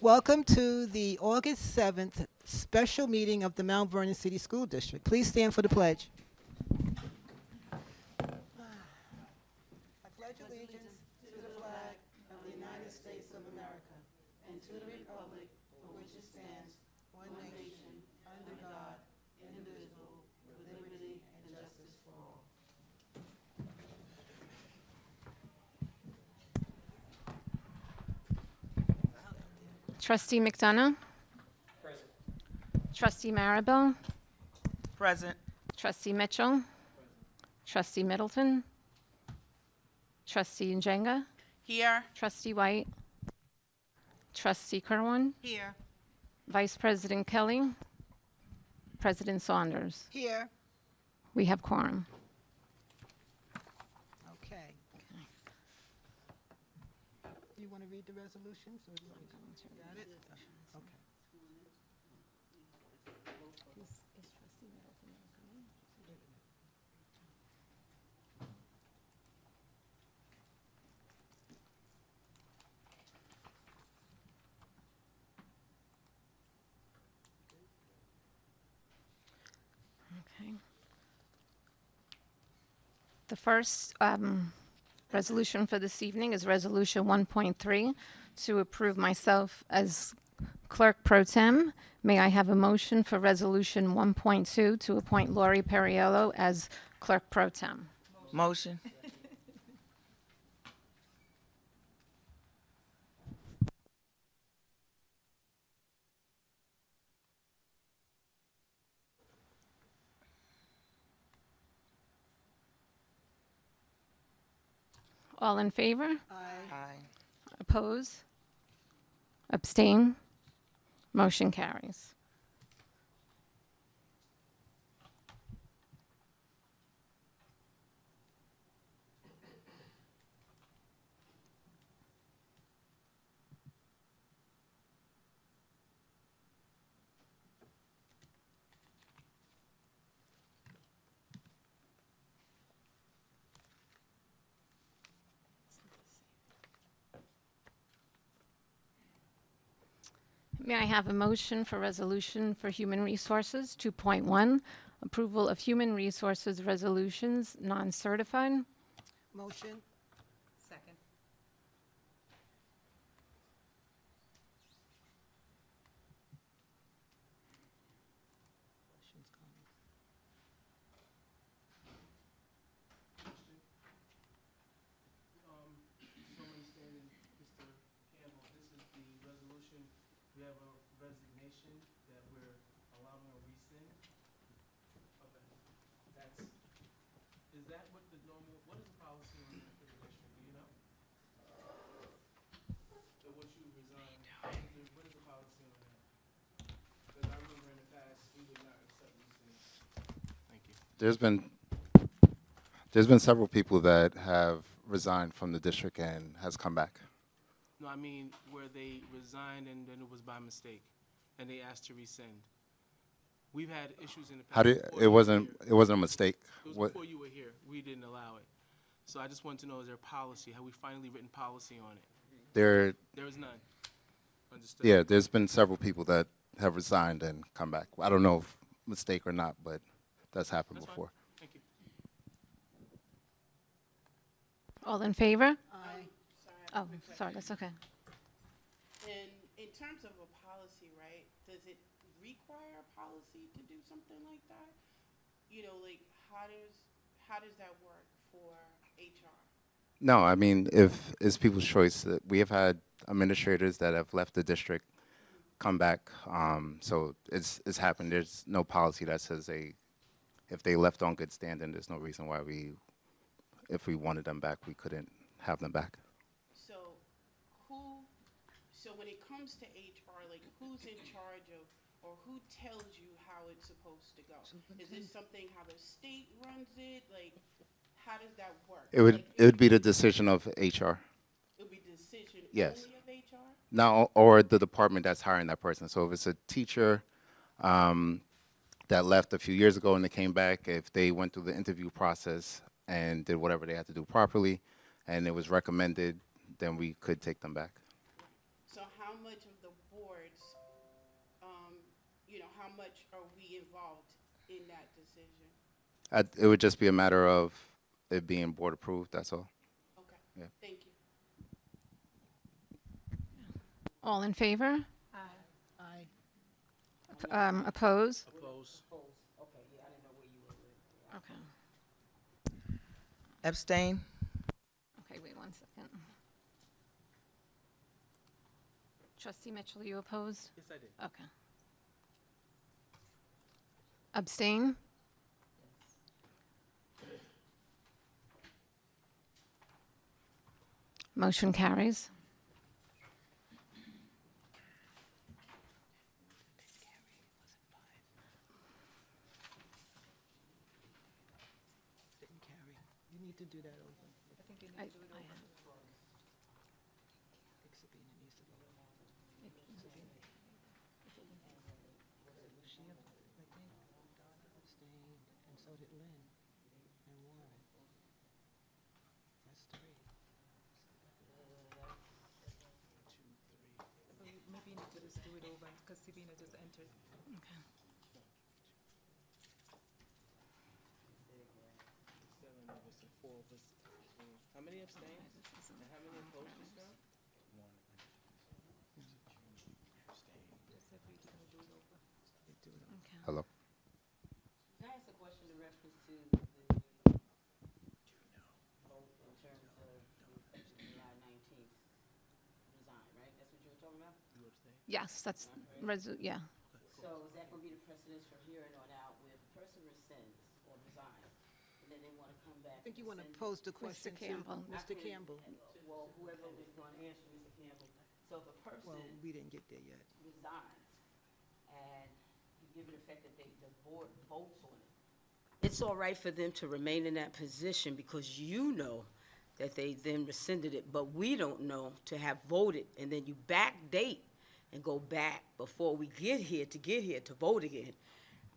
Welcome to the August 7th special meeting of the Mount Vernon City School District. Please stand for the pledge. I pledge allegiance to the flag of the United States of America and to the republic for which it stands, one nation, under God, indivisible, with liberty and justice for all. Trustee McDonough? Present. Trustee Maribel? Present. Trustee Mitchell? Trustee Middleton? Trustee Njenga? Here. Trustee White? Trustee Kerwin? Here. Vice President Kelly? President Saunders? Here. We have quorum. Okay. You want to read the resolutions? Or do you want to got it? Okay. Okay. The first resolution for this evening is Resolution 1.3 to approve myself as Clerk Pro Tem. May I have a motion for Resolution 1.2 to appoint Lori Perriello as Clerk Pro Tem? Motion. All in favor? Aye. Oppose? Abstain? Motion carries. May I have a motion for Resolution for Human Resources 2.1, approval of Human Resources resolutions, non-certified? Motion. Second. So understanding, Mr. Campbell, this is the resolution, we have a resignation that we're allowing a rescind. Okay, that's, is that what the normal, what is the policy on that for the district, do you know? So what you resigned, what is the policy on that? Because I remember in the past, we would not accept rescind. Thank you. There's been several people that have resigned from the district and has come back. No, I mean where they resigned and then it was by mistake, and they asked to rescind. We've had issues in the past. How did before it you were wasn't here. it wasn't a mistake? It was What, before you were here. We didn't allow it. So I just want to know, is there policy? Have we finally written policy on it? there There is none. Understood. yeah, there's been several people that have resigned and come back. I don't know if mistake or not, but that's happened That's fine. before. Thank you. All in favor? Aye. Oh, sorry, that's okay. And in terms of a policy, right, does it require a policy to do something like that? You know, like, how does that work for HR? No, I mean, if it's people's choice, we have had administrators that have left the district come back. So it's happened. There's no policy that says if they left on good standing, there's no reason why if we wanted them back, we couldn't have them back. So when it comes to HR, like, who's in charge of, or who tells you how it's supposed to go? Is this something how the state runs it? Like, how does that work? It would Like, it would be the decision of HR. It would be the decision Yes. only of HR? Now, or the department that's hiring that person. So if it's a teacher that left a few years ago and they came back, if they went through the interview process and did whatever they had to do properly, and it was recommended, then we could take them back. So how much of the board how much are we involved in that decision? It would just be a matter of it being board approved, that's all. Okay, Yeah. thank you. All in favor? Aye. Oppose? Oppose. Okay. Abstain? Okay, wait 1 second. Trustee Mitchell, you opposed? Yes, I did. Okay. Abstain? Motion carries. Didn't carry. You need to do that over. I have- Sabina needs to go. She, I think, Donna abstained, and so did Lynn and Warren. That's three. Maybe you need to just do it over, because Sabina just entered. Okay. Seven of us and 4 of us. How many abstained? And how many opposed just now? Just said we're gonna do it over. Okay. Hello? Can I ask a question in reference to the vote in terms of July 19th design, right? That's what you were talking about? You abstain? Yes, that's, yeah. So is that going to be the precedence from here on out where if a person rescinds or resigns, and then they want to come back? I think you want to rescind- pose the question to Campbell. Mr. Campbell. Well, whoever is going to answer, Mr. Campbell. So if a person Well, we didn't get there yet. resigns and you give it effect that the board votes on it, it's all right for them to remain in that position because you know that they then rescinded it, but we don't know to have voted, and then you backdate and go back before we get here to vote again.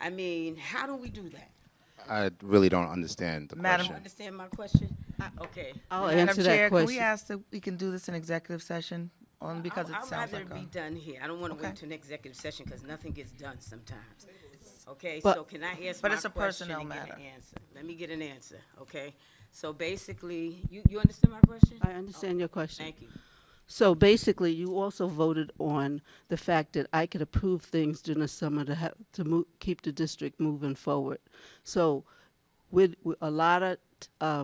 I mean, how do we do that? I really don't understand the Madam- question. Understand my question? Okay. I'll Madam answer Chair, that can we question. ask that we can do this in executive session? Only because it I'd sounds rather like be a... done here. I don't want to Okay. wait to an executive session because nothing gets done sometimes. Okay, But- so can I ask But my it's a question personnel and get matter. an answer? Let me get an answer, okay? So basically, you understand my question? I understand your question. Thank you. So basically, you also voted on the fact that I could approve things during the summer to keep the district moving forward. So with a lot of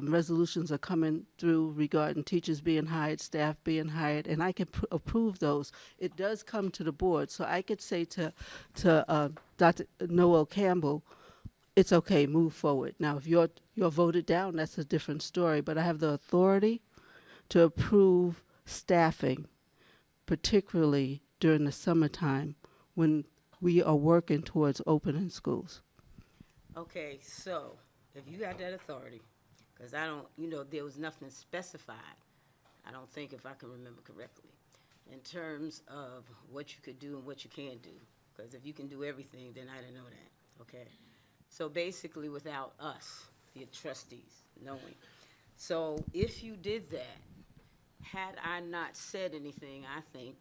resolutions are coming through regarding teachers being hired, staff being hired, and I can approve those. It does come to the board, so I could say to Dr. Noel Campbell, it's okay, move forward. Now, if you're voted down, that's a different story, but I have the authority to approve staffing, particularly during the summertime when we are working towards opening schools. Okay, so if you got that authority, because I don't, there was nothing specified, I don't think if I can remember correctly, in terms of what you could do and what you can't do. Because if you can do everything, then I didn't know that, okay? So basically, without us, the trustees, knowing. So if you did that, had I not said anything, I think,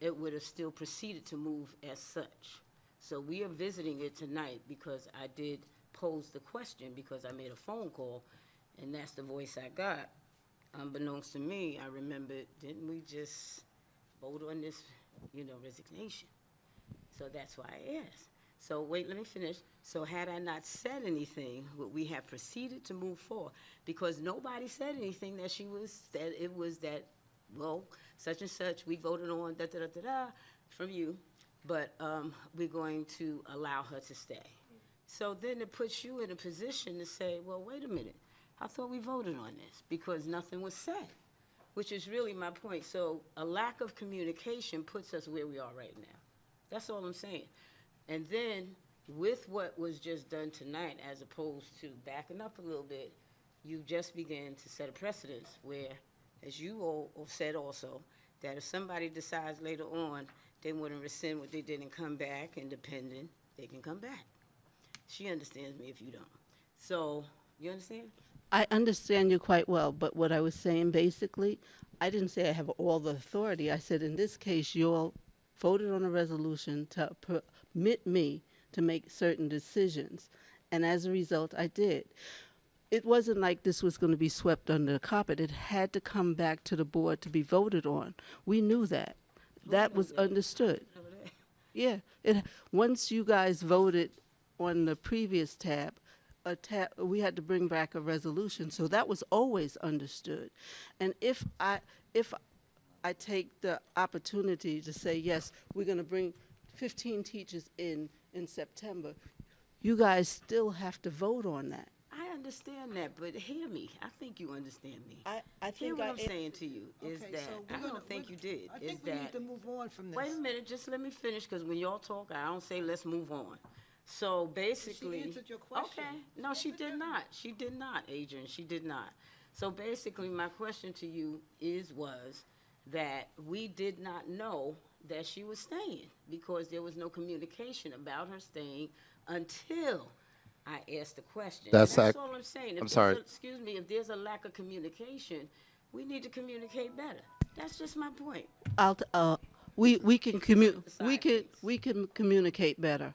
it would have still proceeded to move as such. So we are visiting it tonight because I did pose the question because I made a phone call, and that's the voice I got. Unbeknownst to me, I remembered, didn't we just vote on this, resignation? So that's why I asked. So wait, let me finish. So had I not said anything, would we have proceeded to move forward? Because nobody said anything that it was that, well, such and such, we voted on da-da-da-da-da from you, but we're going to allow her to stay. So then it puts you in a position to say, well, wait a minute, I thought we voted on this because nothing was said, which is really my point. So a lack of communication puts us where we are right now. That's all I'm saying. And then with what was just done tonight, as opposed to backing up a little bit, you just began to set a precedence where, as you all said also, that if somebody decides later on they want to rescind what they did and come back independent, they can come back. She understands me if you don't. So, you understand? I understand you quite well, but what I was saying basically, I didn't say I have all the authority. I said in this case, you'll voted on a resolution to permit me to make certain decisions. And as a result, I did. It wasn't like this was going to be swept under the carpet. It had to come back to the board to be voted on. We knew that. That was understood. Yeah. Once you guys voted on the previous tab, we had to bring back a resolution. So that was always understood. And if I take the opportunity to say, yes, we're going to bring 15 teachers in September, you guys still have to vote on that. I understand that, but hear me. I think you understand me. I Hear think what I'm saying to you is Okay, that, so I we're don't think you did, I is think we need that, to move on from this. wait a minute, just let me finish, because when y'all talk, I don't say let's move on. So basically. answered your question. Okay, no, she did not. She did not, Adrian, she did not. So basically, my question to you was that we did not know that she was staying, because there was no communication about her staying until I asked the question. That's And that's ac- all I'm saying. If I'm there's sorry. excuse me, if there's a lack of communication, we need to communicate better. That's just my point. We can Decide, please. we can communicate better.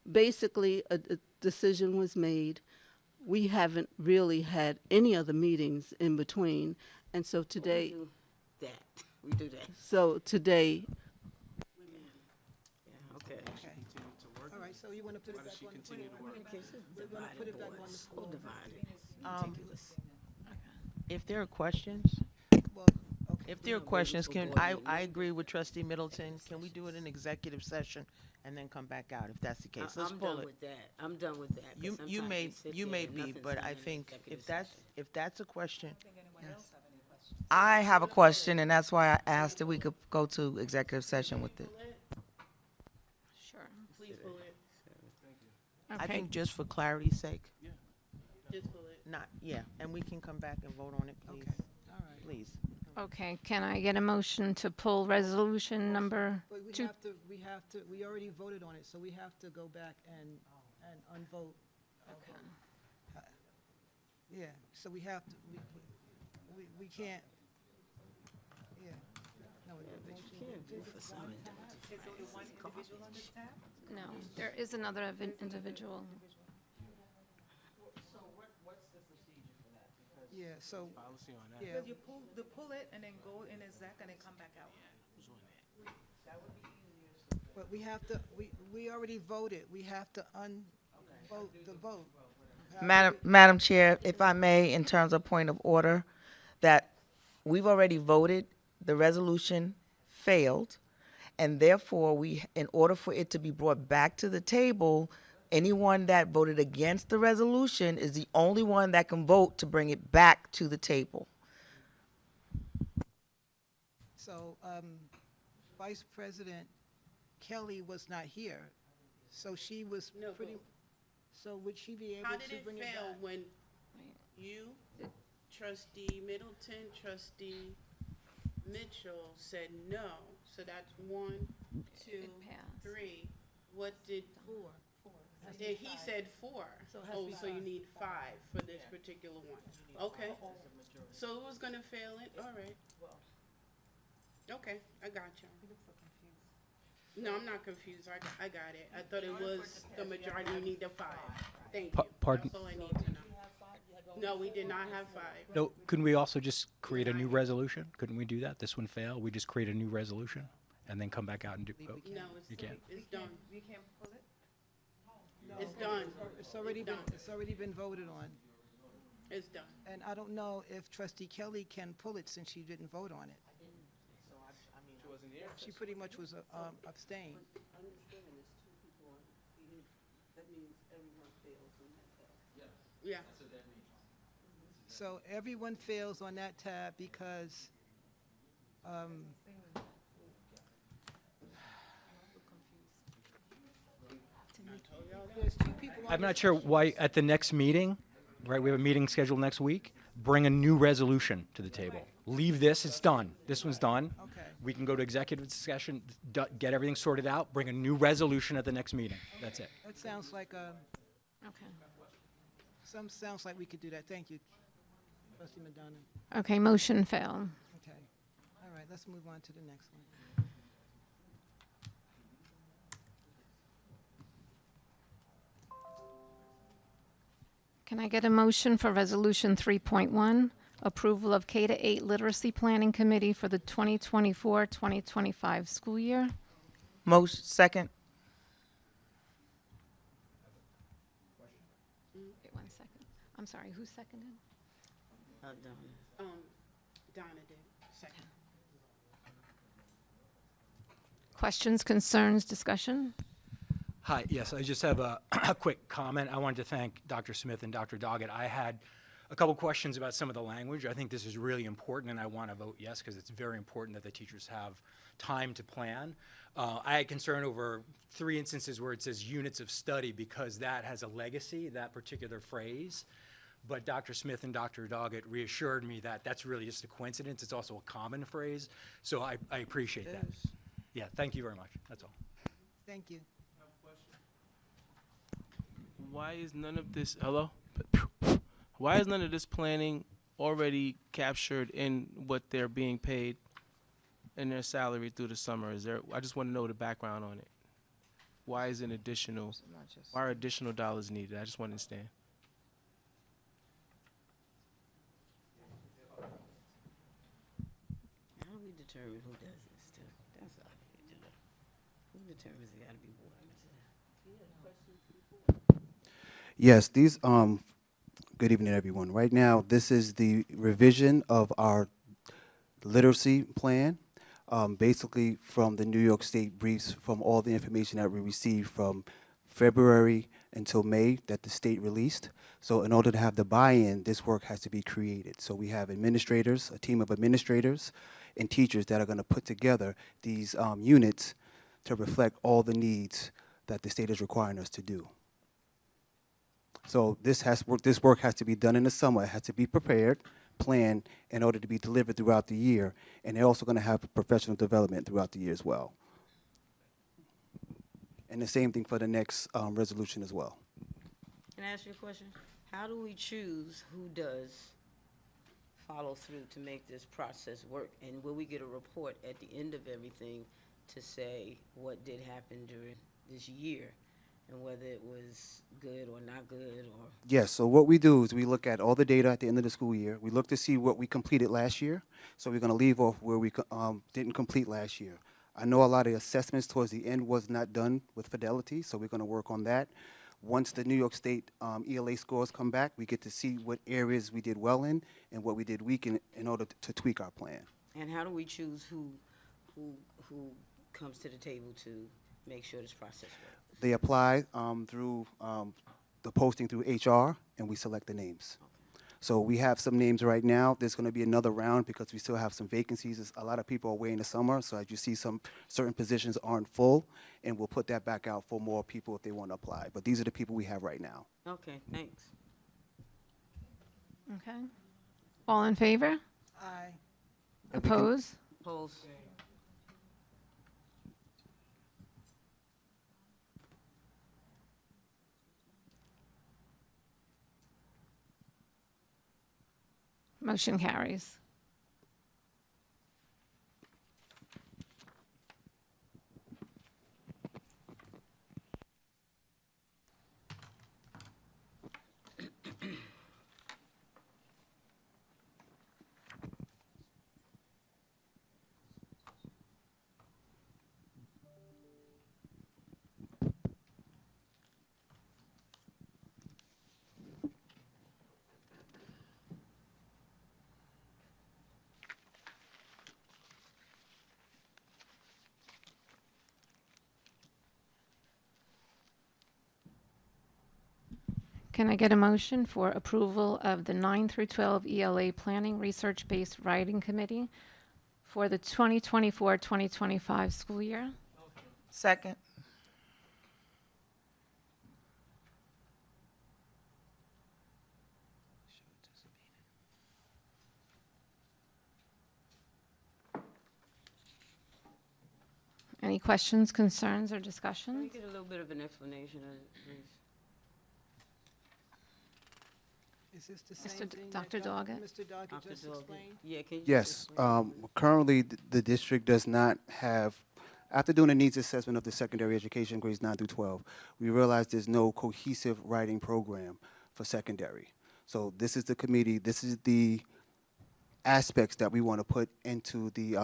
Basically, a decision was made. We haven't really had any other meetings in between, and so today, We do that. so today, Yeah, okay. Continue to work. All right, so you want to put it Why back does she on? continue to work? We're going to put it back on the So floor. divided. Ridiculous. If there are questions, Well, okay. if there are No, questions, maybe can, for I, board I agree with trustee Middleton. Can we do it in executive session and then come back out if that's the case? Let's I'm pull done it. with that. I'm done with that. 'cause You sometimes may, sit you there may and be, nothing's but done I in think executive if session. that's a question, I have a question, and that's why I asked if we could go to executive session with it. Sure. Please pull it. I Okay. think just for clarity's sake, Just pull it. not, yeah, and we can come back and vote on it, please, Okay, all right. please. Okay, can I get a motion to pull resolution number But two? we already voted on it, so we have to go back and unvote. Yeah, so we have to, we can't, yeah. No, No, there is another individual. yeah, so, Policy on that. yeah, you pull it and then go in exec and then come back out. but we have to, we already voted, we have to unvote the vote. Madam Chair, if I may, in terms of point of order, that we've already voted, the resolution failed, and therefore in order for it to be brought back to the table, anyone that voted against the resolution is the only one that can vote to bring it back to the table. So, Vice President Kelly was not here, so she was No, pretty, so would she be able How did to it bring it fail back? when you, trustee Middleton, trustee Mitchell said no? So that's 1, 2, It passed. 3. What did, Four. and he said 4. So it has to Oh, be so you 5. need 5 for this particular one. Okay. So it was gonna fail it, all right. Okay, I got you. No, I'm not confused. I got it. I thought it was the majority. You need the 5. Thank you. Pardon? That's all I need to know. No, we did not have 5. No, couldn't we also just create a new resolution? Couldn't we do that? This one failed, we just create a new resolution and then come back out and do, oh, No, you can't. it's done. We can't pull it? It's done. It's already been, done. it's already been voted on. It's done. And I don't know if trustee Kelly can pull it since she didn't vote on it. She pretty much was abstained. Yeah. So everyone fails on that tab because, there's 2 people on I'm this not sure why, at the next meeting, right, we have a meeting scheduled next week, bring a new resolution to the table. Leave this, it's done. This one's done. Okay. We can go to executive session, get everything sorted out, bring a new resolution at the next meeting. That's it. That sounds like, Okay. sounds like we could do that. Thank you, trustee Madonna. Okay, motion failed. Okay. All right, let's move on to the next one. Can I get a motion for Resolution 3.1, approval of K-8 Literacy Planning Committee for the 2024-2025 school year? Most, second. Wait 1 second. I'm sorry, who seconded? Donna. Donna did, second. Questions, concerns, discussion? Hi, yes, I just have a, a quick comment. I wanted to thank Dr. Smith and Dr. Doggett. I had a couple questions about some of the language. I think this is really important, and I want to vote yes because it's very important that the teachers have time to plan. I had concern over 3 instances where it says units of study because that has a legacy, that particular phrase. But Dr. Smith and Dr. Doggett reassured me that that's really just a coincidence. It's also a common phrase, so I appreciate that. Yeah, thank you very much. That's all. Thank you. Why is none of this, hello? Why is none of this planning already captured in what they're being paid in their salary through the summer? I just want to know the background on it. Why is why are additional dollars needed? I just want to understand. How do we determine who does this too? That's all. Who determines it gotta be water? Yes, these, good evening, everyone. Right now, this is the revision of our literacy plan, basically from the New York State briefs, from all the information that we received from February until May that the state released. So in order to have the buy-in, this work has to be created. So we have administrators, a team of administrators and teachers that are going to put together these units to reflect all the needs that the state is requiring us to do. So this work has to be done in the summer. It has to be prepared, planned, in order to be delivered throughout the year. And they're also going to have professional development throughout the year as well. And the same thing for the next resolution as well. Can I ask you a question? How do we choose who does follow through to make this process work? And will we get a report at the end of everything to say what did happen during this year? And whether it was good or not good, or? Yes, so what we do is we look at all the data at the end of the school year. We look to see what we completed last year. So we're going to leave off where we didn't complete last year. I know a lot of assessments towards the end was not done with fidelity, so we're going to work on that. Once the New York State ELA scores come back, we get to see what areas we did well in and what we did weak in order to tweak our plan. And how do we choose who comes to the table to make sure this process works? They apply through the posting through HR, and we select the names. So we have some names right now. There's going to be another round because we still have some vacancies. A lot of people are away in the summer, so as you see, some certain positions aren't full, and we'll put that back out for more people if they want to apply. But these are the people we have right now. Okay, thanks. Okay. All in favor? Aye. Oppose? Opposed? Motion carries. Can I get a motion for approval of the 9 through 12 ELA Planning Research-Based Writing Committee for the 2024-2025 school year? Second. Any questions, concerns, or Can we discussions? get a little bit of an explanation of it, please? Is this the Mr. same D- thing Dr. that Doggett? Mr. Doggett Dr. just Doggett. explained? Yeah, can you? just Yes, explain? currently the district does not have, after doing a needs assessment of the secondary education grades 9 through 12, we realized there's no cohesive writing program for secondary. So this is the committee, this is the aspects that we want to put into the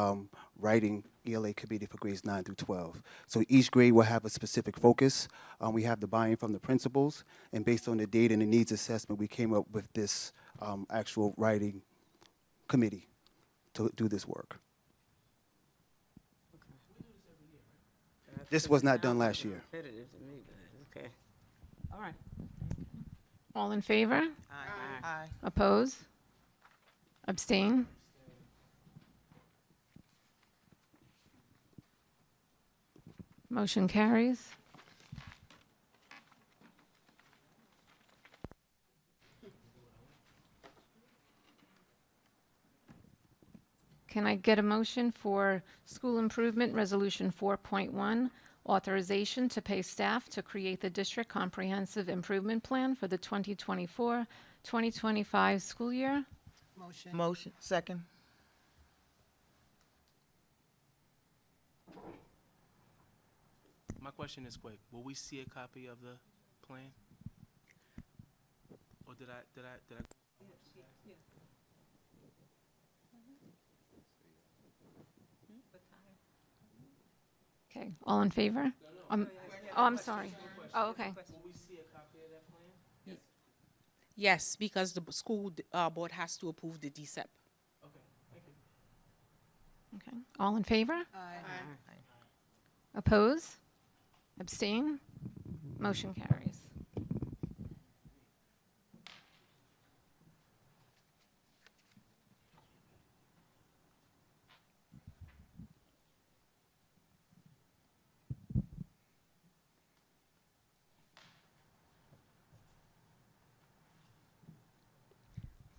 writing ELA committee for grades 9 through 12. So each grade will have a specific focus. We have the buy-in from the principals, and based on the data and the needs assessment, we came up with this actual writing committee to do this work. This was not done last year. Repetitive to me, but okay. All right. All in favor? Aye. Oppose? Abstain? Motion carries. Can I get a motion for school improvement resolution 4.1, authorization to pay staff to create the district comprehensive improvement plan for the 2024-2025 school year? Motion. Motion, second. My question is quick. Will we see a copy of the plan? Or did I? Okay, all in favor? Oh, I'm sorry. Oh, okay. Will we see a copy of that plan? Yes, because the school board has to approve the DSEP. Okay, thank you. Okay, all in favor? Aye. Oppose? Abstain? Motion carries.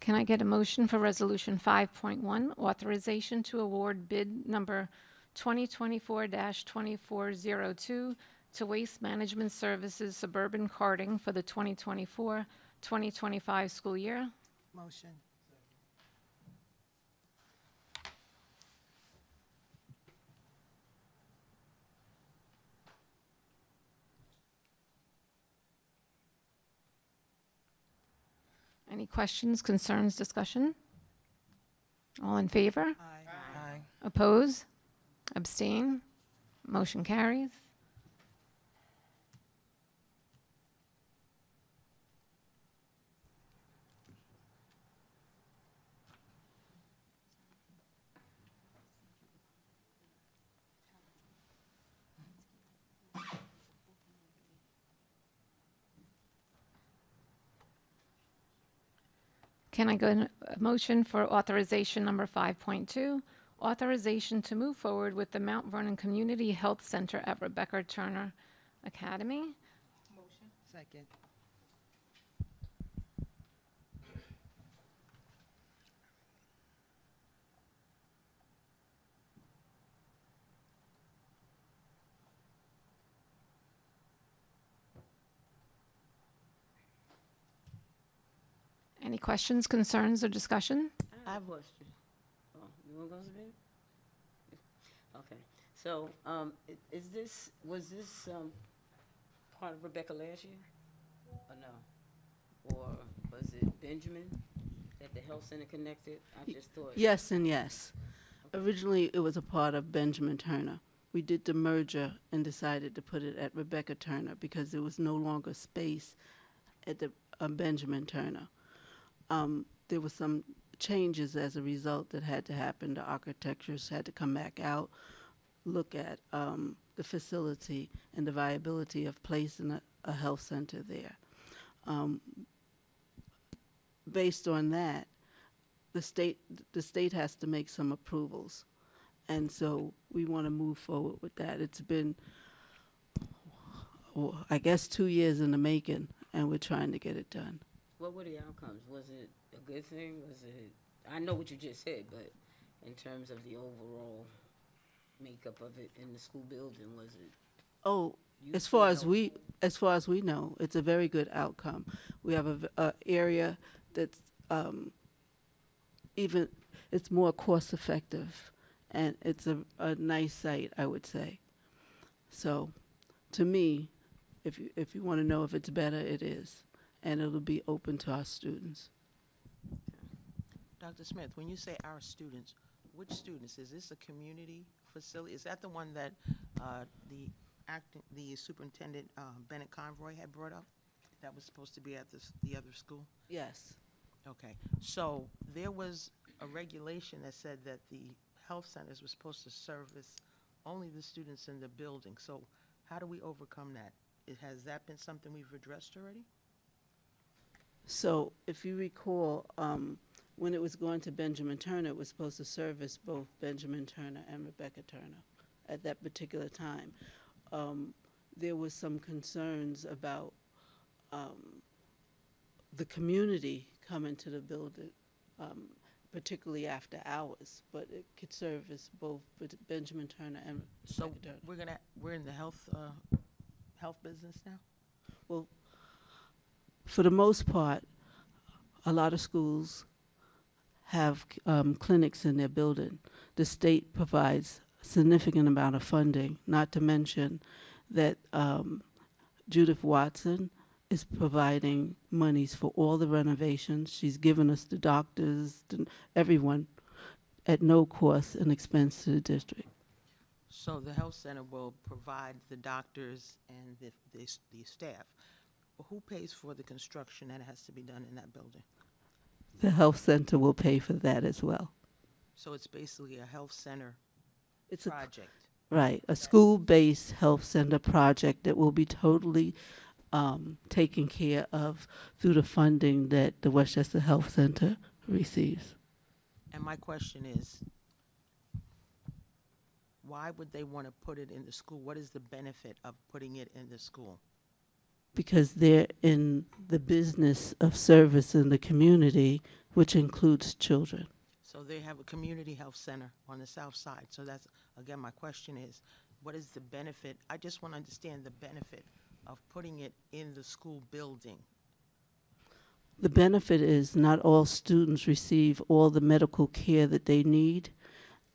Can I get a motion for Resolution 5.1, authorization to award bid number 2024-2402 to Waste Management Services Suburban Carting for the 2024-2025 school year? Motion. Any questions, concerns, discussion? All in favor? Aye. Aye. Oppose? Abstain? Motion carries. Can I get a motion for authorization number 5.2, authorization to move forward with the Mount Vernon Community Health Center at Rebecca Turner Academy? Second. Any questions, concerns, or discussion? I have a question. Oh, you want to go, Sabine? Okay, so, was this, part of Rebecca last year? Or no? Or was it Benjamin that the health center connected? I just thought. Yes and yes. Originally, it was a part of Benjamin Turner. We did the merger and decided to put it at Rebecca Turner because there was no longer space at the Benjamin Turner. There were some changes as a result that had to happen. The architectures had to come back out, look at the facility and the viability of placing a health center there. Based on that, the state has to make some approvals, and so we want to move forward with that. It's been, I guess, 2 years in the making, and we're trying to get it done. What were the outcomes? Was it a good thing? Was it, I know what you just said, but in terms of the overall makeup of it in the school building, was it? Oh, You as far as feel- we know, it's a very good outcome. We have a area that's even, it's more cost effective, and it's a nice site, I would say. So, to me, if you want to know if it's better, it is. and it'll be open to our students. Dr. Smith, when you say our students, which students? Is this a community facility? Is that the one that the superintendent, Bennett Conroy, had brought up? That was supposed to be at the other school? Yes. Okay, so there was a regulation that said that the health centers were supposed to service only the students in the building. So how do we overcome that? Has that been something we've addressed already? So if you recall, when it was going to Benjamin Turner, it was supposed to service both Benjamin Turner and Rebecca Turner at that particular time. There was some concerns about the community coming to the building, particularly after hours, but it could service both Benjamin Turner and So Rebecca Turner. we're in the health business now? Well, for the most part, a lot of schools have clinics in their building. The state provides a significant amount of funding, not to mention that Judith Watson is providing monies for all the renovations. She's given us the doctors, everyone, at no cost and expense to the district. So the health center will provide the doctors and the staff. Who pays for the construction that has to be done in that building? The health center will pay for that as well. So it's basically a health center It's project. Right, a school-based health center project that will be totally taken care of through the funding that the Westchester Health Center receives. And my question is, why would they want to put it in the school? What is the benefit of putting it in the school? Because they're in the business of service in the community, which includes children. So they have a community health center on the south side. So that's, again, my question is, what is the benefit? I just want to understand the benefit of putting it in the school building. The benefit is not all students receive all the medical care that they need.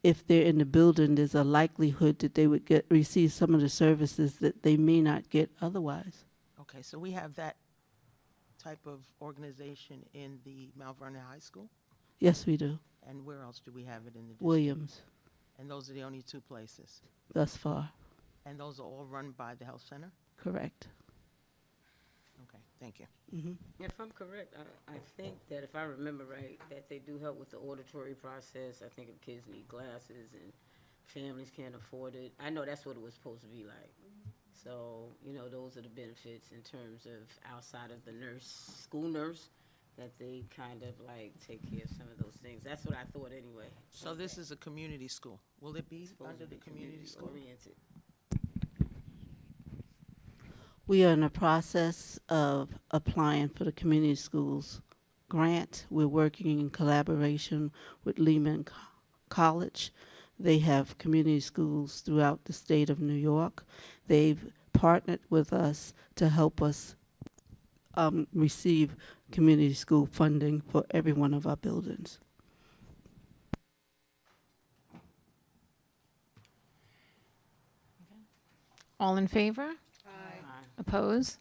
If they're in the building, there's a likelihood that they would receive some of the services that they may not get otherwise. Okay, so we have that type of organization in the Mount Vernon High School? Yes, we do. And where else do we have it in the district? Williams, And those are the only two places? thus far. And those are all run by the health center? Correct. Okay, thank you. If I'm correct, I think that if I remember right, that they do help with the auditory process. I think if kids need glasses and families can't afford it. I know that's what it was supposed to be like. So, you know, those are the benefits in terms of outside of the school nurse, that they kind of like take care of some of those things. That's what I thought anyway. So this is a community school. Will it be Supposed under to the be community school? oriented. We are in the process of applying for the community schools grant. We're working in collaboration with Lehman College. They have community schools throughout the state of New York. They've partnered with us to help us receive community school funding for every one of our buildings. All in favor? Aye. Oppose?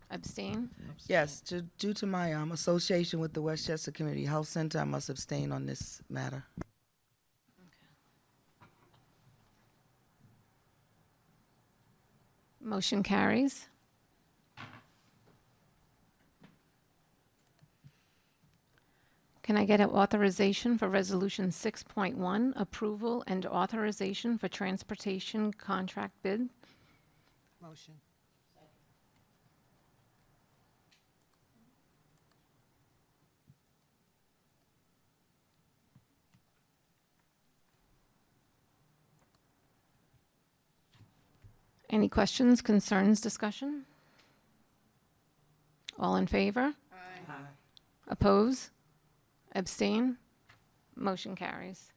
Abstain? Yes, due to my association with the Westchester Community Health Center, I must abstain on this matter. Motion carries. Can I get an authorization for Resolution 6.1, approval and authorization for transportation contract bid? Motion. Any questions, concerns, discussion? All in favor? Aye. Oppose? Abstain? Motion carries.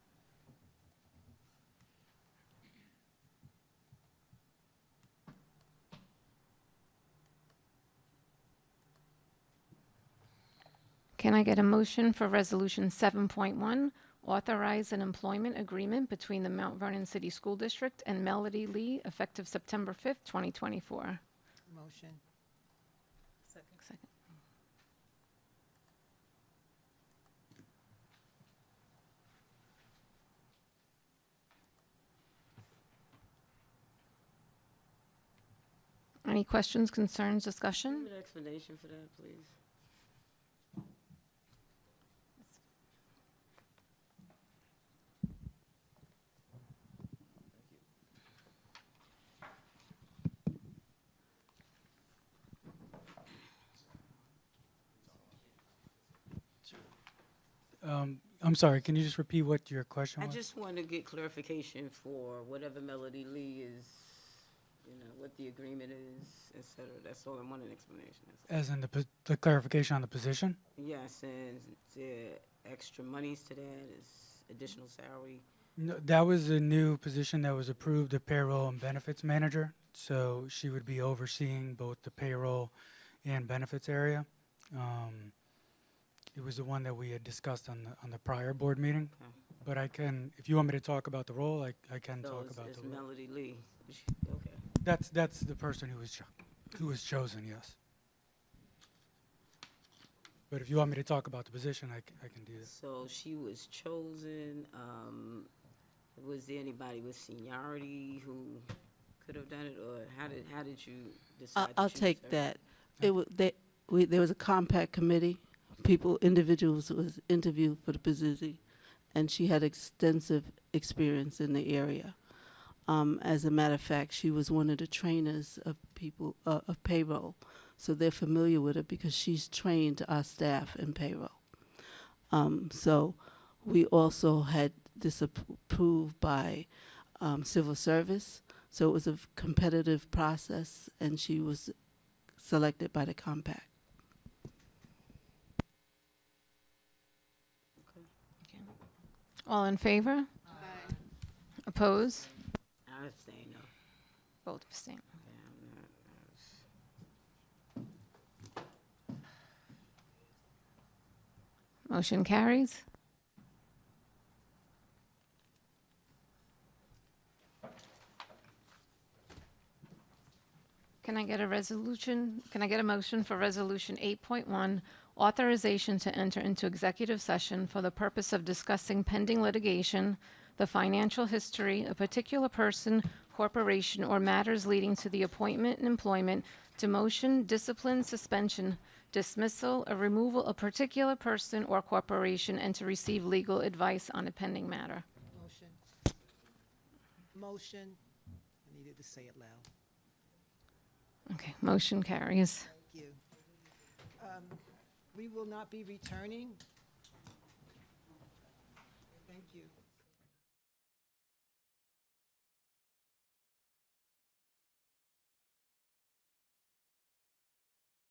Can I get a motion for Resolution 7.1, authorize an employment agreement between the Mount Vernon City School District and Melody Lee effective September 5th, 2024? Motion. Second. Any questions, concerns, discussion? Give an explanation for that, please. I'm sorry, can you just repeat what your question I was? just want to get clarification for whatever Melody Lee is, you know, what the agreement is, et cetera. That's all. I want an explanation. That's all. As in the clarification on the position? Yes, and the extra monies to that is additional salary. No, that was a new position that was approved, the payroll and benefits manager. So she would be overseeing both the payroll and benefits area. It was the one that we had discussed on the prior board meeting. Okay. But I can, if you want me to talk about the role, I can So talk it's, about it's the role. Melody Lee. Okay. That's the person who was chosen, yes. But if you want me to talk about the position, I can do that. So she was chosen. Was there anybody with seniority who could have done it, or how did you decide? to I'll choose take her? that. There was a compact committee. Individuals was interviewed for the position, and she had extensive experience in the area. As a matter of fact, she was one of the trainers of of payroll, so they're familiar with her because she's trained our staff in payroll. So we also had this approved by civil service, so it was a competitive process, and she was selected by the compact. All in favor? Aye. Oppose? I abstain, no. Both abstain. Yeah, I'm not, Motion carries. Can I get a resolution? Can I get a motion for Resolution 8.1, authorization to enter into executive session for the purpose of discussing pending litigation, the financial history, a particular person, corporation, or matters leading to the appointment and employment, demotion, discipline, suspension, dismissal, or removal of a particular person or corporation, and to receive legal advice on a pending matter. Motion. Motion. I needed to say it loud. Okay, motion carries. Thank you. We will not be returning. Thank you.